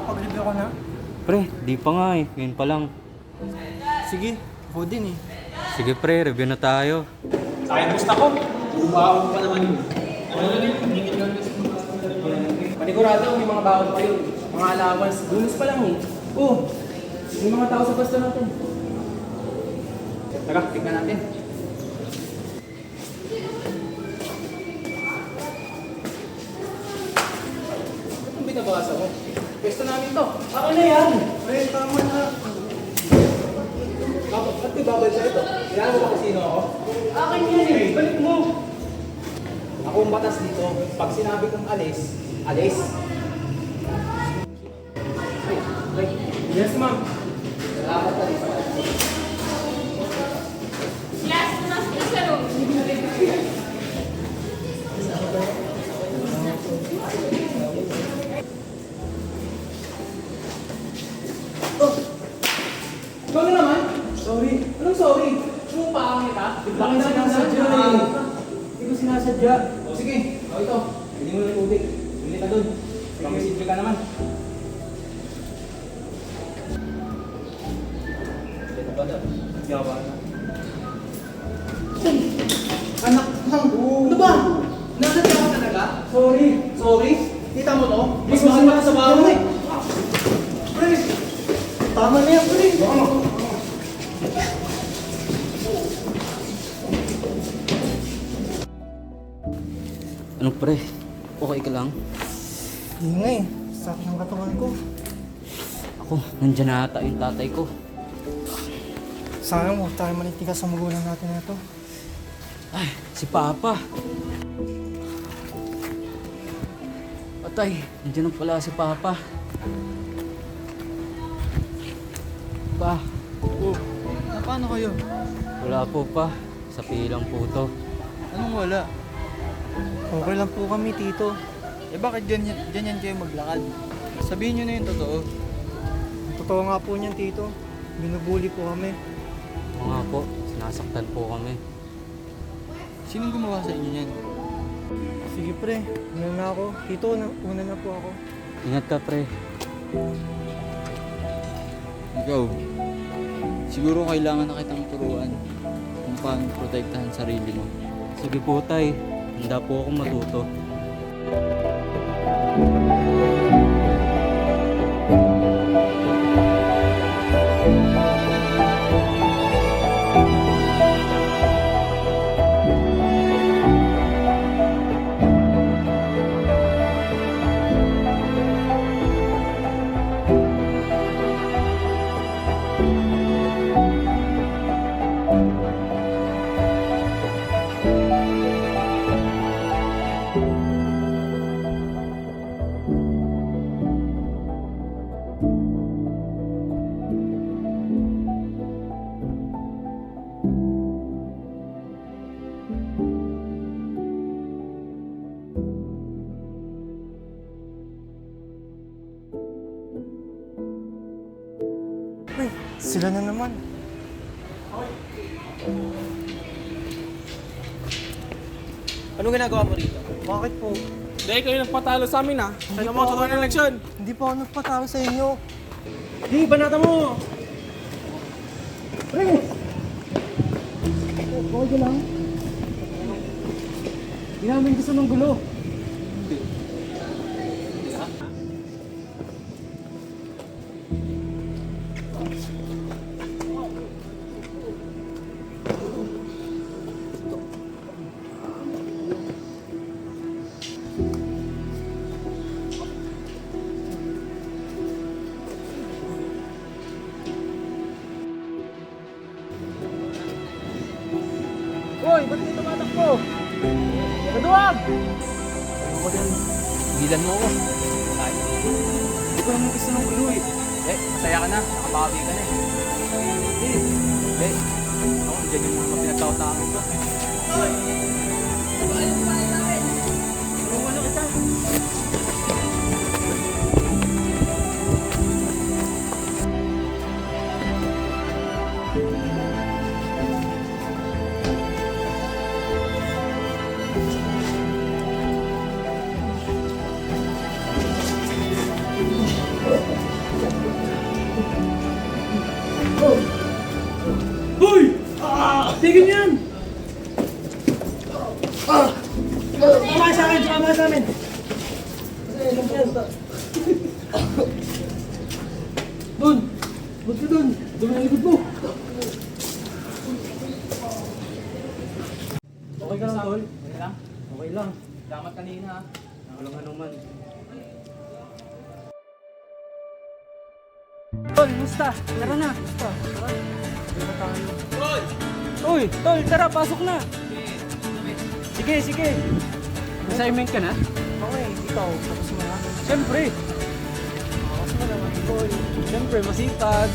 nakapag-review ka na? Pre, di pa nga eh. Ngayon pa lang. Sige, ako din eh. Sige pre, review na tayo. Sayang gusto ko. Ubaon pa naman yun. Panigurado, may mga baon pa yun. Mga allowance. Bonus pa lang eh. Oh, may mga tao sa pwesto natin. Tara, tignan natin. Ba't ang binabasa mo? Pwesto namin to. Ako na yan. Pre, tama na. Ba't may babal sa ito? Kailangan mo ba kung sino ako? Akin yan eh. Balik mo. Ako ang batas dito. Pag sinabi kong alis, alis. Ay, yes ma'am. Salamat na rin sa Yes, nasa sa room. Oh! Ikaw na naman? Sorry. Anong sorry? Pangit ka? Bigla kayo sinasadya eh. Hindi ko sinasadya. O sige, o ito. Hindi mo na tubig. Bili ka dun. Pang-isipin ka naman. Ito ba daw? Yawa na. Anak ng... Ano ba? Nasadya ka talaga? Sorry. Sorry? Kita mo to? Mas mahal pa sa baho eh. Pre! Tama na yan, pre! Ano pre? Okay ka lang? Hindi nga eh. Sakit ng katawan ko. Ako, nandyan na ata yung tatay ko. Sayang, huwag tayo manitigas sa magulang natin na ito. Ay, si Papa. Patay, nandiyan na pala si Papa. Pa, Oh, paano kayo? wala po pa. Sa pilang po to. Anong wala? Okay lang po kami, tito. Eh bakit ganyan kayo maglakad? Sabihin nyo na yung totoo. Ang totoo nga po niyan, tito. Binubuli po kami. Oo nga po, sinasaktan po kami. Sinong gumawa sa inyo yan? Sige pre, una na ako. Tito, una na po ako. Ingat ka pre. Ikaw, siguro kailangan na kitang turuan kung paano protektahan sarili mo. Sige po tay, handa po akong matuto. Uy, sila na naman. Anong ginagawa mo rito? Bakit po? Dahil kayo nagpatalo sa amin ha. Kaya mo tutunan ng leksyon. Hindi po ako nagpatalo sa inyo. Di, banata mo! Pre! Okay lang. Hindi namin gusto ng gulo. Hoy, ba't hindi tumatakbo? Kaduwag! Ano ko dyan? Gilan mo ako. Ay, hindi ko naman gusto ng gulo eh. Masaya ka na. Nakabawi ka na eh. Hindi. Ako, dyan yung mga pinagkautangan ko. Ano kita? Hoy, Tigil niyo yan! Sumama sa amin, sumama sa amin! Dun! Ba't ka dun? Dumi ang likod mo! Okay ka lang, Tol? Okay lang? Okay lang. Salamat kanina ha. Walang anuman. Tol, musta? Tara na. Tara na tayo. Uy, Tol, tara, pasok na. Sige, sige. Assignment ka na? Okay, ikaw, tapos mo na. Siyempre. Tapos mo naman, Tol. Siyempre, masipag.